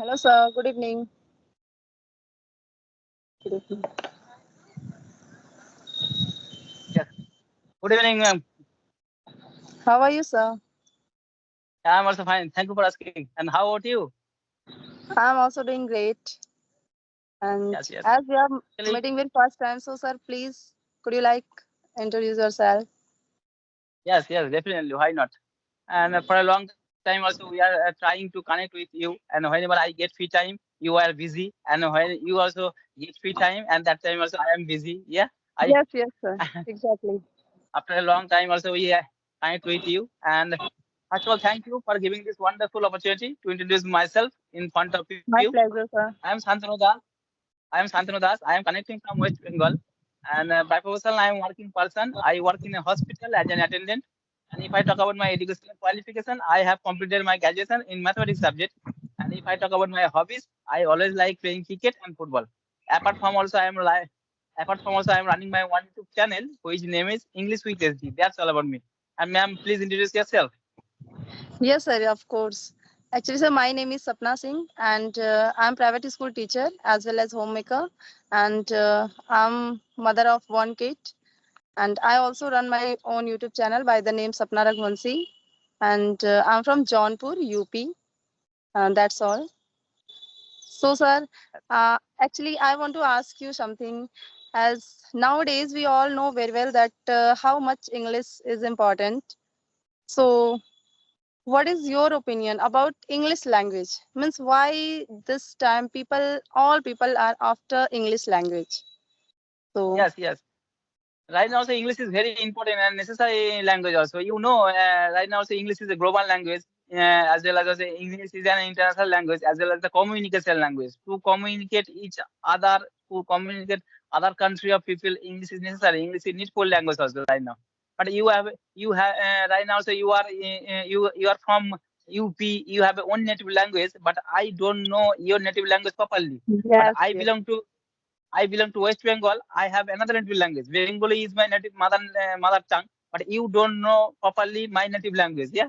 Hello, sir. Good evening. Good evening. Yes. Good evening, ma'am. How are you, sir? I'm also fine. Thank you for asking. And how about you? I'm also doing great. And Yes, yes. as we are Actually, meeting with first time, so sir, please could you like introduce yourself? yes, yes, definitely. Why not? And for a long time also, we are trying to connect with you. And whenever I get free time, you are busy. And when you also get free time, and that time also I am busy. Yeah. I Yes, yes, sir. Exactly. After a long time also we connect with you. And first of all, thank you for giving this wonderful opportunity to introduce myself in front of you. My pleasure, sir. I am Santanu Das. I am Santanu Das. I am connecting from West Bengal. And by profession, I am working person. I work in a hospital as an attendant. And if I talk about my educational qualification, I have completed my graduation in mathematics subject. And if I talk about my hobbies, I always like playing cricket and football. Apart from also, I am running my one YouTube channel, which name is English with SD. That's all about me. And ma'am, please introduce yourself. Yes, sir, of course. Actually, sir, my name is Sapna Singh, and I'm private school teacher as well as homemaker, and I'm mother of one kid, and I also run my own YouTube channel by the name Sapna Raghuvanshi, and I'm from Jaunpur, UP, and that's all. So, sir, actually, I want to ask you something. As nowadays, we all know very well that how much English is important. So, what is your opinion about English language? Means why this time all people are after English language. So, Yes, yes. Right now, so English is very important and necessary language also. Right now, so English is a global language, as well as also English is an international language, as well as the communication language. To communicate each other, to communicate other country of people, English is necessary. English is needful language also right now. But you have right now, so you are from UP. You have your own native language, but I don't know your native language properly. But yes, yes, I belong to West Bengal. I have another native language. Bengali is my native mother tongue, but you don't know properly my native language. Yeah.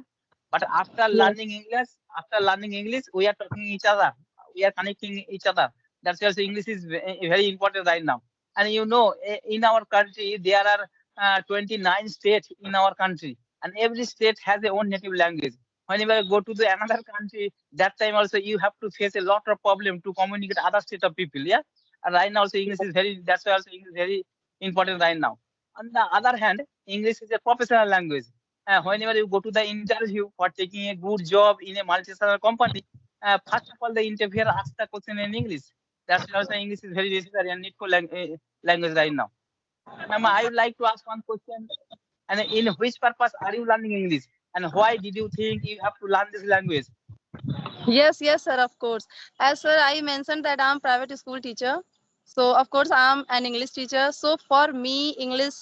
But yes, after learning English, we are talking each other. We are connecting each other. That's why English is very important right now. And in our country, there are 29 states in our country, and every state has their own native language. Whenever you go to the another country, that time also you have to face a lot of problem to communicate other state of people. Yeah, and right now, so English is very. That's why also English is very important right now. On the other hand, English is a professional language. Whenever you go to the interview for taking a good job in a multinational company, first of all, the interviewer asks the question in English. That's why also English is very necessary and needful language right now. Ma'am, I would like to ask one question. And in which purpose are you learning English? And why did you think you have to learn this language? yes, yes, sir. Of course, as sir, I mentioned that I'm private school teacher. So of course I'm an English teacher. So for me, English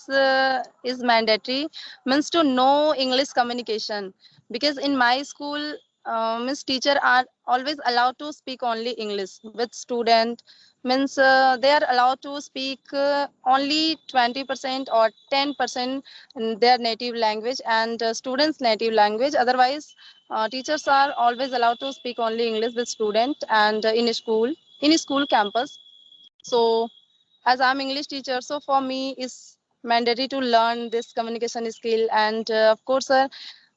is mandatory. Means to know English communication because in my school, means teacher are always allowed to speak only English with student. Means they are allowed to speak only 20% or 10% in their native language and students' native language. Otherwise, teachers are always allowed to speak only English with student and in school campus. So as I'm English teacher, so for me it's mandatory to learn this communication skill. And of course,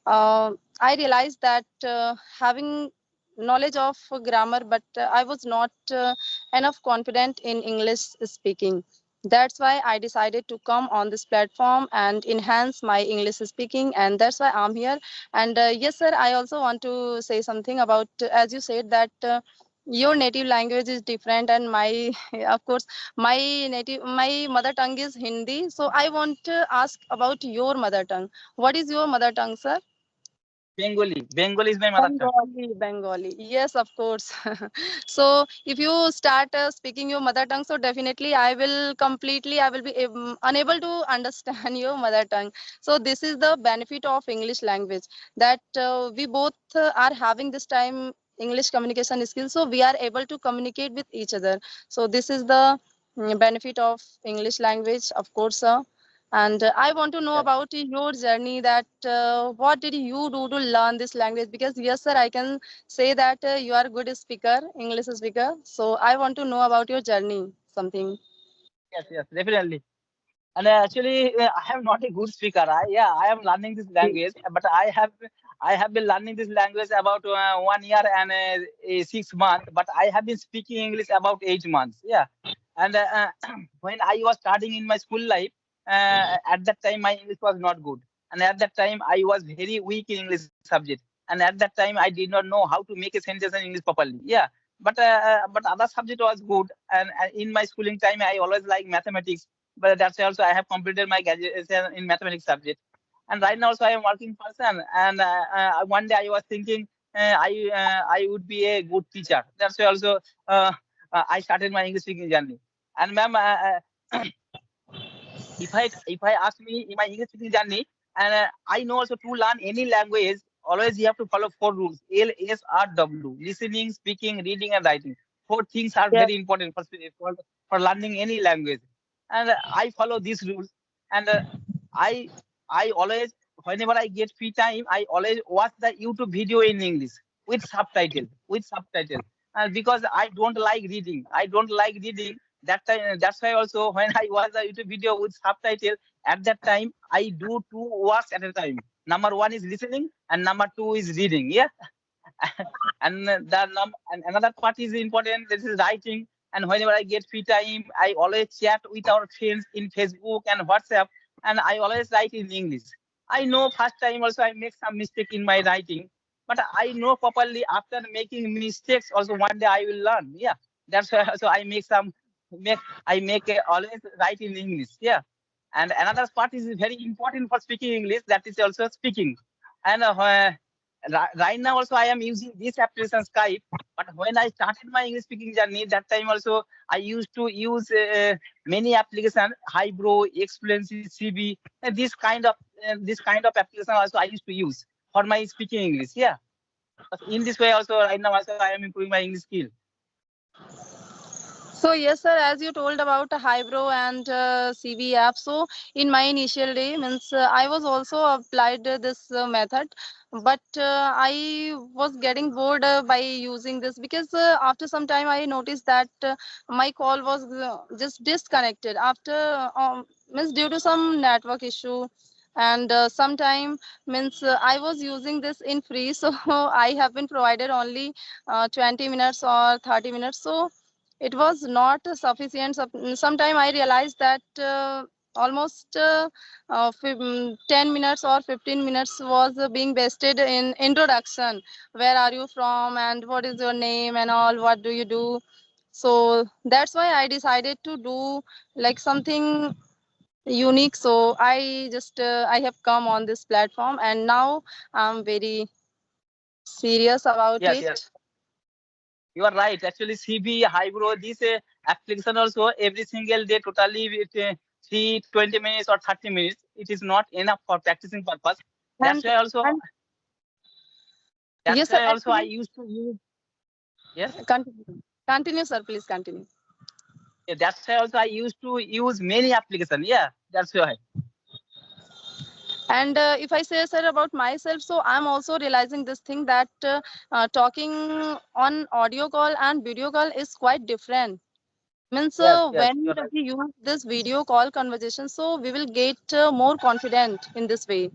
I realized that having knowledge of grammar, but I was not enough confident in English speaking. That's why I decided to come on this platform and enhance my English speaking, and that's why I'm here. And yes, sir, I also want to say something about, as you said, that your native language is different, and my, of course, my mother tongue is Hindi. So I want to ask about your mother tongue. What is your mother tongue, sir? Bengali. Bengali is my mother tongue. Bengali. Yes, of course. So if you start speaking your mother tongue, so definitely I will be unable to understand your mother tongue. So this is the benefit of English language, that we both are having this time English communication skills. So we are able to communicate with each other. So this is the benefit of English language, of course, sir. And I want to know Yes. about your journey, that what did you do to learn this language? Because yes, sir, I can say that you are a good speaker, English speaker. So I want to know about your journey, something. Yes, yes, definitely. And actually, I am not a good speaker. I am learning this language, but I have been learning this language about 1 year and 6 months. But I have been speaking English about 8 months. Yeah, and when I was starting in my school life, at that time my English was not good, and at that time I was very weak in English subject. And at that time I did not know how to make a sentence in English properly. Yeah, but other subject was good, and in my schooling time I always like mathematics, but that's why also I have completed my graduation in mathematics subject. And right now also I am working person. And one day I was thinking I would be a good teacher. That's why also uh, I started my English speaking journey. And ma'am, if I ask me in my English speaking journey, and I know also to learn any language, always you have to follow four rules: LSRW: listening, speaking, reading, and writing. Four things are Yes. very important for learning any language, and I follow these rules. And I I always, whenever I get free time, I always watch the YouTube video in English with subtitle, because I don't like reading. I don't like reading that time. That's why also when I watch the YouTube video with subtitle, at that time I do two works at a time. Number one is listening, and number two is reading. Yeah, and another part is important. This is writing. And whenever I get free time, I always chat with our friends in Facebook and WhatsApp, and I always write in English. I know first time also I make some mistake in my writing, but I know properly after making mistakes also one day I will learn. Yeah, that's why also I make always write in English. Yeah, and another part is very important for speaking English. That is also speaking. And right now also I am using this application Skype. But when I started my English speaking journey, that time also I used to use many applications, Highbrow, Fluency, CB. This kind of application also I used to use for my speaking English. Yeah. But in this way also right now also I am improving my English skill. So yes, sir, as you told about Highbrow and CV app. So in my initial day, means I was also applied this method, but I was getting bored by using this, because after some time I noticed that my call was just disconnected after means due to some network issue. And sometime means I was using this in free, so I have been provided only 20 minutes or 30 minutes. So it was not sufficient. Sometime I realized that almost 10 minutes or 15 minutes was being wasted in introduction. Where are you from, and what is your name, and all, what do you do? So that's why I decided to do like something unique. So I have come on this platform, and now I'm very serious about Yes, yes. it. You are right. Actually, CB, Highbrow, this application also every single day totally with 20 minutes or 30 minutes. It is not enough for practicing purpose. That's and why also and that's yes, sir, why also I actually, used to use. Yes. continue, sir, please continue. Yeah, that's why also I used to use many applications. Yeah, that's why. And if I say, sir, about myself, so I'm also realizing this thing, that talking on audio call and video call is quite different. Means Yes, yes, when you're right. we use this video call conversation, so we will get more confident in this way.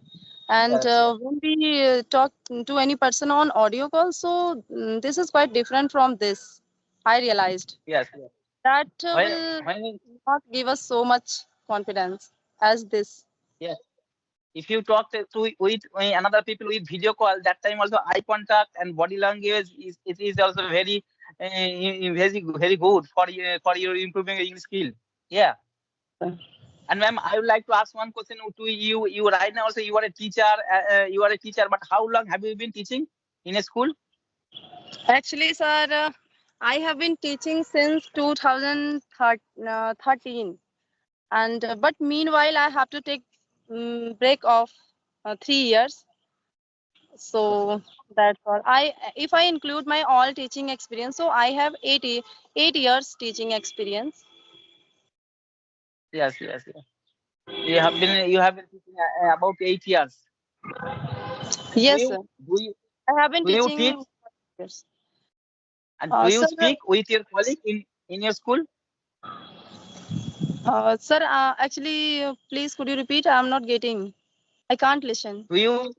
And Yes, yes, when we talk to any person on audio call, so this is quite different from this. I realized yes, yes. that When will when not give us so much confidence as this. yes, if you talk to with another people with video call, that time also eye contact and body language is also very good for your improving English skill. Yeah. And ma'am, I would like to ask one question to you. You right now also you are a teacher. You are a teacher, but how long have you been teaching in a school? Actually, sir, I have been teaching since 2013, and but meanwhile I have to take break of 3 years. So that's all. If I include my all teaching experience, so I have 8 years teaching experience. Yes, yes, yes. You have been teaching about 8 years. Do Yes, you sir. do you I have been do you teach teaching. Yes. and do you Sir, speak with your colleague in your school? sir, actually, please could you repeat? I'm not getting. I can't listen. Do you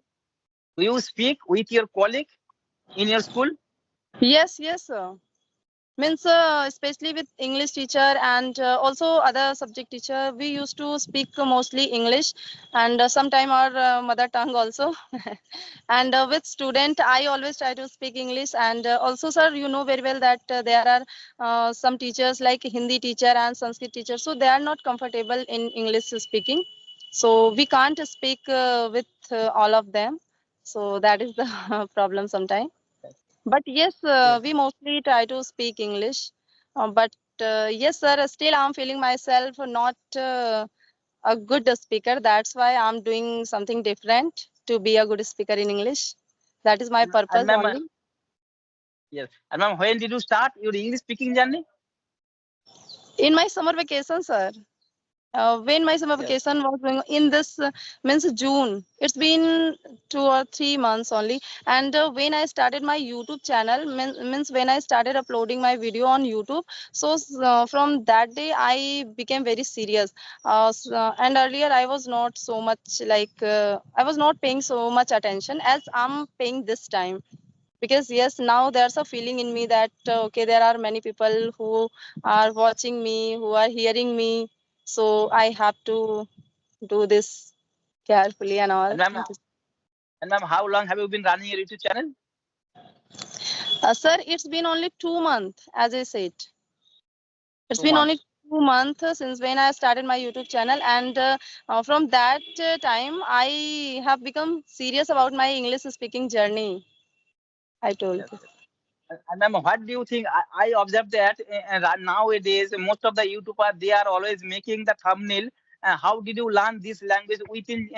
do you speak with your colleague in your school? Yes, yes, sir. Means especially with English teacher and also other subject teacher, we used to speak mostly English and sometime our mother tongue also. And with student I always try to speak English. And also, sir, you know very well that there are some teachers like Hindi teacher and Sanskrit teacher, so they are not comfortable in English speaking, so we can't speak with all of them. So that is the problem sometimes. Yes. But yes, Yes. we mostly try to speak English. But yes, sir, still I'm feeling myself not a good speaker. That's why I'm doing something different to be a good speaker in English. That is my And purpose ma'am, only. yes. And ma'am, when did you start your English speaking journey? In my summer vacation, sir. When my summer Yes. vacation was going in this means June. It's been 2 or 3 months only. And when I started my YouTube channel, means when I started uploading my video on YouTube. So from that day I became very serious. And earlier I was not so much like I was not paying so much attention as I'm paying this time. Because yes, now there's a feeling in me that okay, there are many people who are watching me, who are hearing me, so I have to do this carefully and all. And ma'am, how long have you been running your YouTube channel? Sir, it's been only 2 months, as I said. It's Two been only months. 2 months since when I started my YouTube channel. And from that time I have become serious about my English speaking journey, I told Yes. you. Yes. And ma'am, what do you think? I observe that nowadays most of the YouTubers they are always making the thumbnail. How did you learn this language within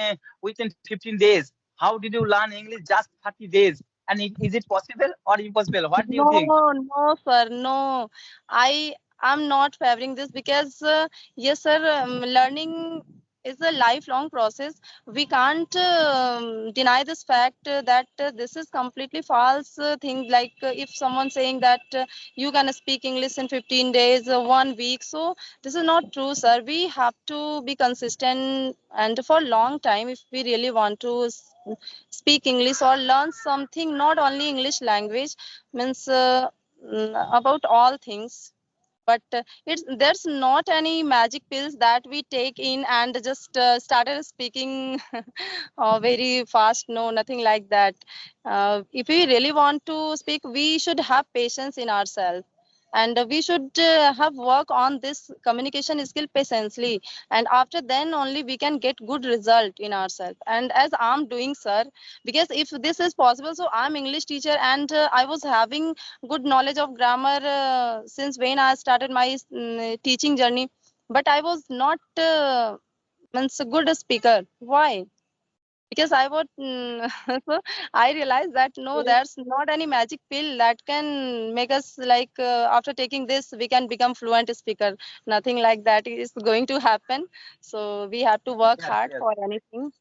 15 days? How did you learn English just 30 days? And is it possible or impossible? What do you No, think? no, sir, no. I'm not favoring this because yes, sir, learning is a lifelong process. We can't deny this fact that this is completely false thing. Like if someone saying that you can speak English in 15 days, 1 week. So this is not true, sir. We have to be consistent and for long time if we really want to speak English or learn something, not only English language, means about all things. But it's there's not any magic pills that we take in and just started speaking very fast. No, nothing like that. If we really want to speak, we should have patience in ourselves, and we should have work on this communication skill patiently, and after then only we can get good result in ourselves. And as I'm doing, sir, because if this is possible, so I'm English teacher and I was having good knowledge of grammar since when I started my teaching journey. But I was not means a good speaker. Why? Because I would so I realized that no, Actually, there's not any magic pill that can make us like after taking this we can become fluent speaker. Nothing like that is going to happen. So we have to work yes, hard yes. for anything.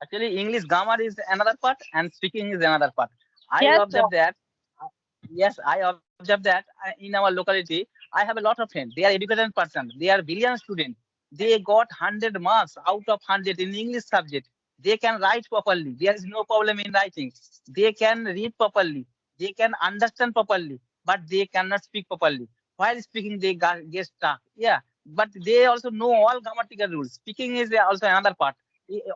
Actually, English grammar is another part and speaking is another part. I Yes, sir. observe that. uh, Yes, I observe that in our locality, I have a lot of friends. They are educated person. They are brilliant students. They got 100 marks out of 100 in English subject. They can write properly. There is no problem in writing. They can read properly. They can understand properly, but they cannot speak properly. While speaking, they get stuck. Yeah, but they also know all grammatical rules. Speaking is also another part.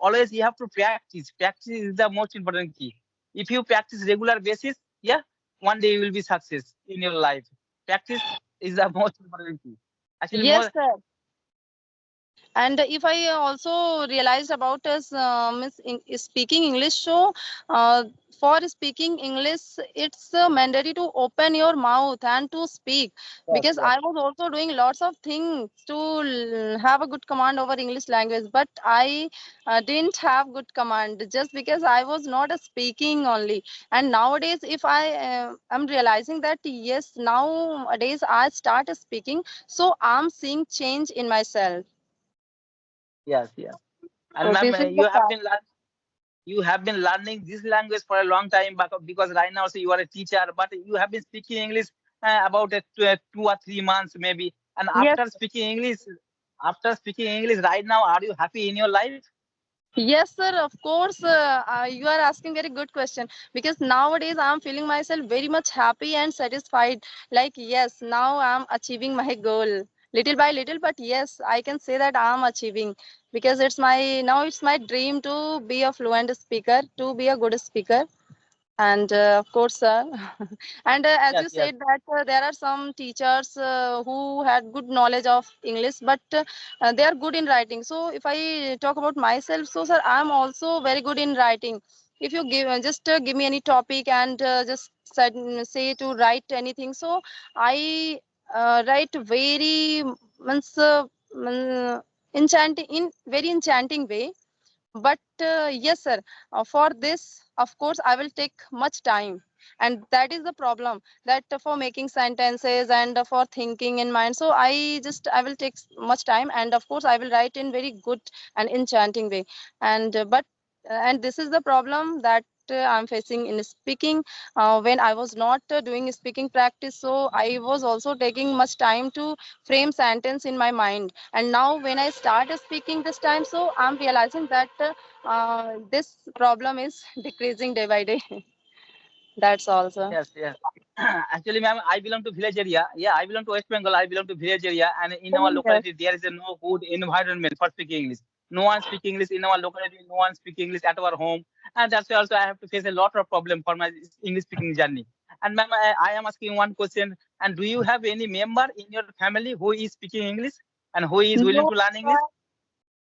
Always you have to practice. Practice is the most important key. If you practice regular basis, yeah, one day you will be success in your life. Practice is the most important key. Actually, Yes, more sir. And if I also realized about us speaking English, so for speaking English, it's mandatory to open your mouth and to speak. yes, Because yes, I was also doing lots of things to have a good command over English language, but I didn't have good command just because I was not speaking only. And nowadays, if I am realizing that yes, nowadays I start speaking, so I'm seeing change in myself. Yes, yes. And So ma'am, this is the fact. you have been learning this language for a long time, because right now, so you are a teacher, but you have been speaking English about 2 or 3 months maybe. And Yes. after speaking English right now, are you happy in your life? Yes, sir. Of course, you are asking very good question because nowadays I am feeling myself very much happy and satisfied. Like yes, now I am achieving my goal little by little, but yes, I can say that I am achieving because it's my dream to be a fluent speaker, to be a good speaker. And of course, and as Yes, you yes, said that there are some teachers who had good knowledge of English, but they are good in writing. So if I talk about myself, so sir, I am also very good in writing. If you give me any topic and say to write anything, so I write very means, enchanting in very enchanting way. But yes sir, for this of course I will take much time, and that is the problem, that for making sentences and for thinking in mind, so I will take much time, and of course I will write in very good and enchanting way. And and this is the problem that I'm facing in speaking. When I was not doing speaking practice, so I was also taking much time to frame sentence in my mind, and now when I start speaking this time, so I'm realizing that this problem is decreasing day by day. That's all, sir. yes, yes. Actually, ma'am, I belong to village area. Yeah, I belong to West Bengal. I belong to village area, and in our Oh, yes. locality, there is a no good environment for speaking English. No one speak English in our locality. No one speak English at our home, and that's why also I have to face a lot of problem for my English speaking journey. And ma'am, I am asking one question. And do you have any member in your family who is speaking English and who is willing No, to learn sir. English?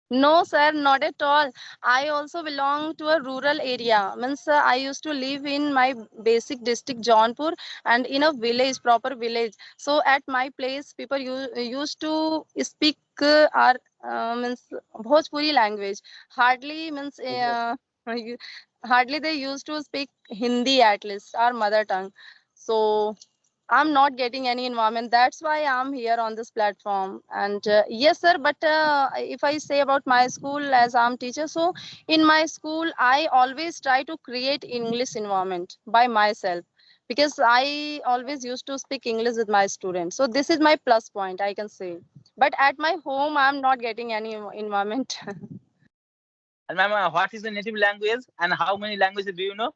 No, sir, not at all. I also belong to a rural area. Means I used to live in my basic district, Jaunpur, and in a village, proper village. So at my place, people used to speak our means Bhojpuri language. Hardly means you- hardly they used to speak Hindi, at least our mother tongue. So I'm not getting any environment. That's why I'm here on this platform. And yes, sir. But if I say about my school as I'm teacher, so in my school, I always try to create English environment by myself because I always used to speak English with my students. So this is my plus point, I can say. But at my home, I'm not getting any environment. And ma'am, what is the native language and how many languages do you know?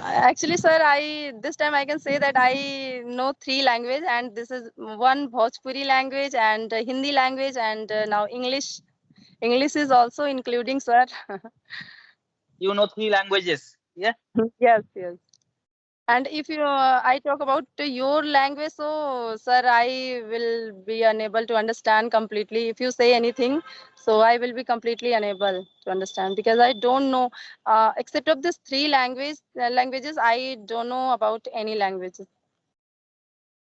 Actually, sir, I this time I can say that I know three language, and this is one Bhojpuri language and Hindi language, and now English. English is also including, sir. You know three languages. Yeah. Yes, yes. And if I talk about your language, so sir, I will be unable to understand completely. If you say anything, so I will be completely unable to understand because I don't know. Except of these three languages, I don't know about any languages.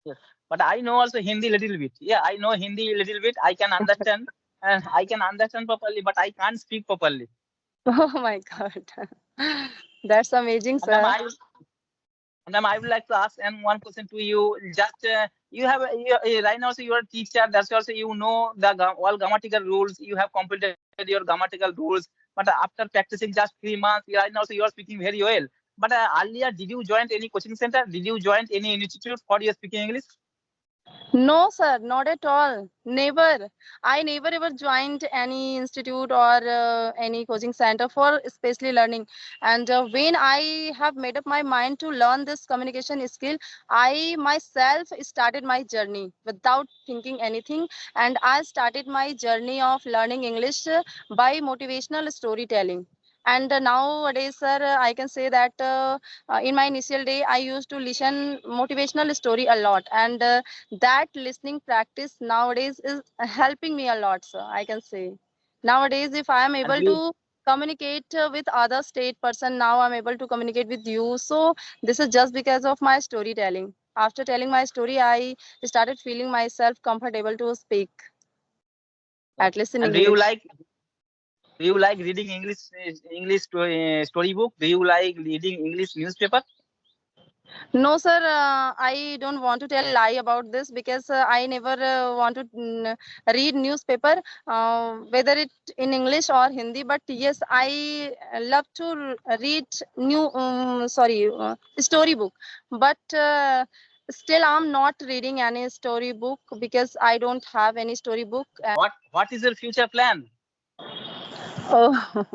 Yes. But I know also Hindi little bit. Yeah, I know Hindi little bit. I can understand, and I can understand properly, but I can't speak properly. Oh my God. That's amazing, And ma'am, sir. I would like to ask and one question to you. Just right now, so you are a teacher. That's also you know the all grammatical rules. You have completed your grammatical rules. But after practicing just 3 months, right now, so you are speaking very well. But earlier, did you join any coaching center? Did you join any institute for your speaking English? No, sir, not at all. Never. I never ever joined any institute or any coaching center for especially learning. And when I have made up my mind to learn this communication skill, I myself started my journey without thinking anything. And I started my journey of learning English by motivational storytelling. And nowadays, sir, I can say that in my initial day, I used to listen motivational story a lot. And that listening practice nowadays is helping me a lot, sir, I can say. Nowadays if I am And able to you communicate with other state person, now I'm able to communicate with you, so this is just because of my storytelling. After telling my story, I started feeling myself comfortable to speak, at least in and English. do you like reading English storybook? Do you like reading English newspaper? No, sir, I don't want to tell lie about this because I never want to read newspaper, whether it in English or Hindi. But yes, I love to read storybook. But still, I'm not reading any storybook because I don't have any storybook. What is your future plan? Oh,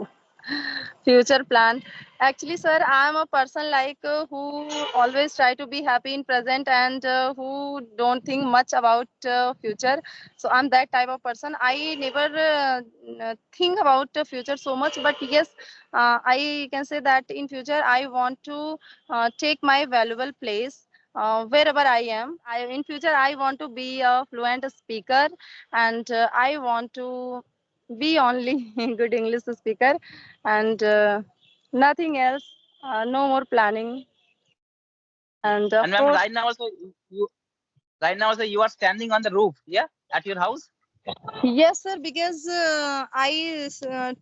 future plan. Actually, sir, I am a person like who always try to be happy in present and who don't think much about future. So I'm that type of person. I never think about the future so much, but yes, I can say that in future I want to take my valuable place. Wherever I am, in future I want to be a fluent speaker, and I want to be only good English speaker, and nothing else. No more planning. And And of ma'am, course, right now also you are standing on the roof, yeah, at your house. yes, sir. Because I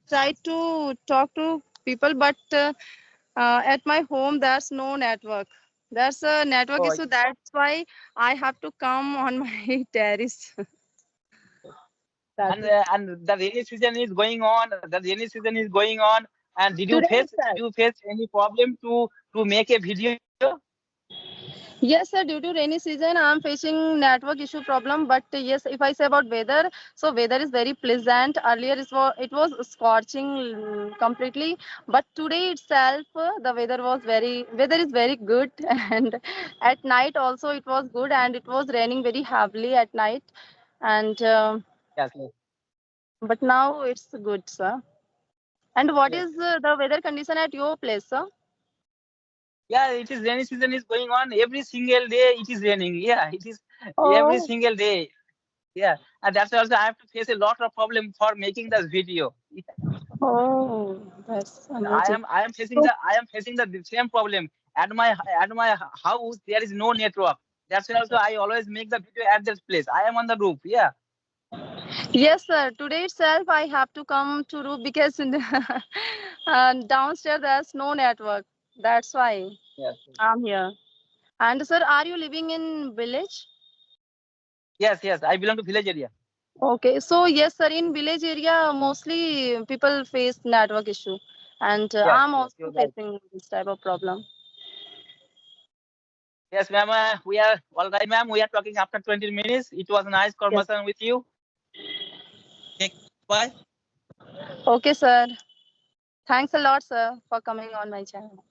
try to talk to people, but at my home there's no network. There's a network Oh, issue. That's why I have to come on my terrace. That's it. and the rainy season is going on. The rainy season is going on. And Today did itself. you face any problem to make a video? Yes, sir. Due to rainy season, I'm facing network issue problem. But yes, if I say about weather, so weather is very pleasant. Earlier, it was scorching completely, but today itself, the weather is very good, and at night also it was good, and it was raining very heavily at night, and Yes, yes, but now it's good, sir. And what yes. is the weather condition at your place, sir? Yeah, it is rainy season is going on every single day. It is raining. Yeah, it is every Oh, single day. Yeah, and that's also I have to face a lot of problem for making this video. Yeah. oh, that's And amazing. I am facing the same problem at my house. There is no network. That's why also I always make the video at this place. I am on the roof. Yeah. Yes, sir. Today itself, I have to come to roof because in the downstairs there's no network. That's why Yes. I'm here. And sir, are you living in village? Yes. Yes. I belong to village area. Okay. So yes, sir. In village area, mostly people face network issue, and Yes. I'm Yes. also You're right. facing this type of problem. Yes, ma'am. We are all right, ma'am. We are talking after 20 minutes. It was a nice Yes. conversation with you. Take bye. Okay, sir. Thanks a lot, sir, for coming on my channel.